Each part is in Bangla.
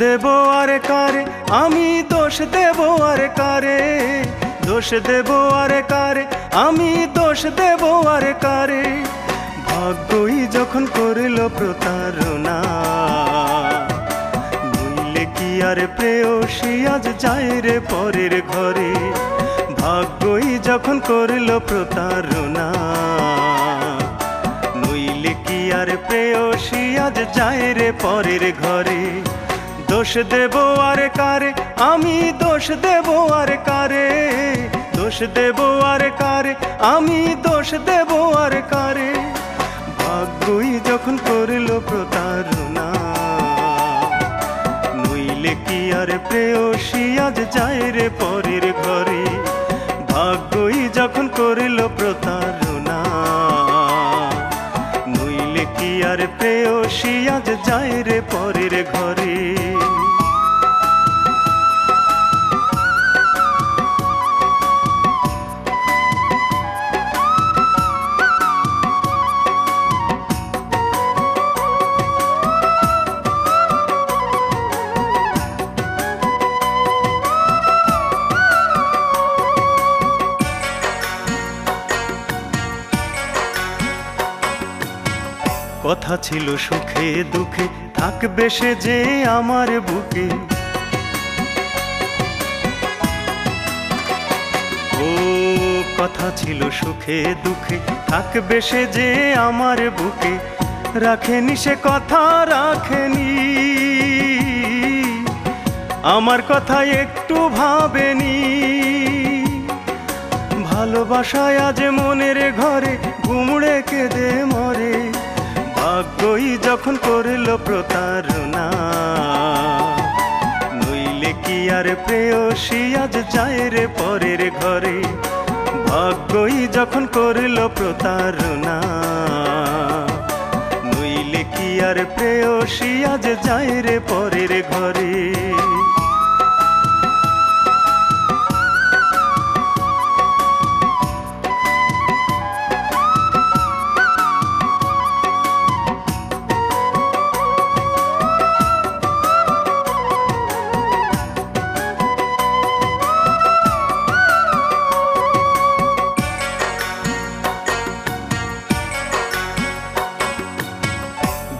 দেব আর কারে, আমি দোষ দেব আর কারে, দোষ দেব আর কারে, আমি দোষ দেব আর কারে। ভাগ্যই যখন করিল প্রতারণা, নইলে কি আর প্রেয়সী আজ যায় রে পরের ঘরে। ভাগ্যই যখন করিল প্রতারণা, নইলে কি আর প্রেয়সী আজ যায় রে পরের ঘরে। দোষ দেব আর কারে, আমি দোষ দেব আর কারে, দোষ দেব আর কারে, আমি দোষ দেব আর কারে। ভাগ্যই যখন করিল প্রতারণা, নইলে কি আর প্রেয়সী আজ যায় রে পরের ঘরে। ভাগ্যই যখন করিল প্রতারণা, নইলে কি আর প্রেয়সী আজ যায় রে পরের ঘরে। কথা ছিল সুখে দুঃখে থাকবে সে যে আমার বুকে। ও কথা ছিল সুখে দুঃখে থাকবে সে যে আমার বুকে। রাখেনি সে কথা রাখেনি, আমার কথা একটু ভাবেনি। ভালোবাসায় আজ মনের ঘরে ঘুমড়ে কেঁদে মরে। ভাগ্যই যখন করিল প্রতারণা, নইলে কি আর প্রেয়সী আজ যায় রে পরের ঘরে। ভাগ্যই যখন করিল প্রতারণা, নইলে কি আর প্রেয়সী আজ যায় রে পরের ঘরে।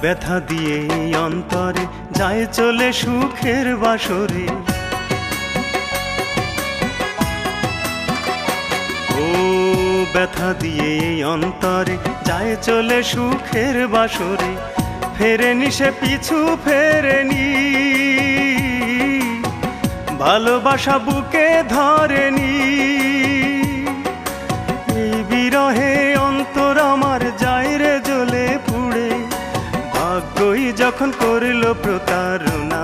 ব্যথা দিয়ে অন্তরে যায় চলে সুখের বাসরে। ও ব্যথা দিয়ে অন্তরে যায় চলে সুখের বাসরে। ফেরেনি সে পিছু ফেরেনি, ভালোবাসা বুকে ধরেনি। এই বিরহে অন্তর আমার যায় রে জ্বলে পুড়ে। ভাগ্যই যখন করিল প্রতারণা,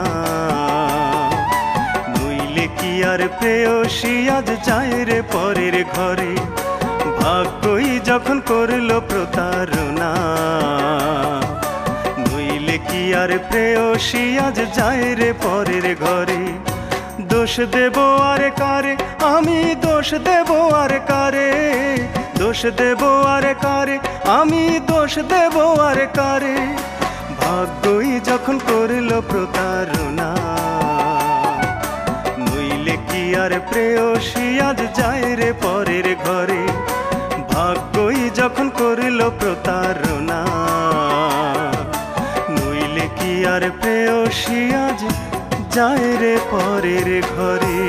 নইলে কি আর প্রেয়সী আজ যায় রে পরের ঘরে। ভাগ্যই যখন করিল প্রতারণা, নইলে কি আর প্রেয়সী আজ যায় রে পরের ঘরে। দোষ দেব আর কারে, আমি দোষ দেব আর কারে, দোষ দেব আর কারে, আমি দোষ দেব আর কারে। ভাগ্যই যখন করিল প্রতারণা, নইলে কি আর প্রেয়সী আজ যায় রে পরের ঘরে। ভাগ্যই যখন করিল প্রতারণা, নইলে কি আর প্রেয়সী আজ যায় রে পরের ঘরে।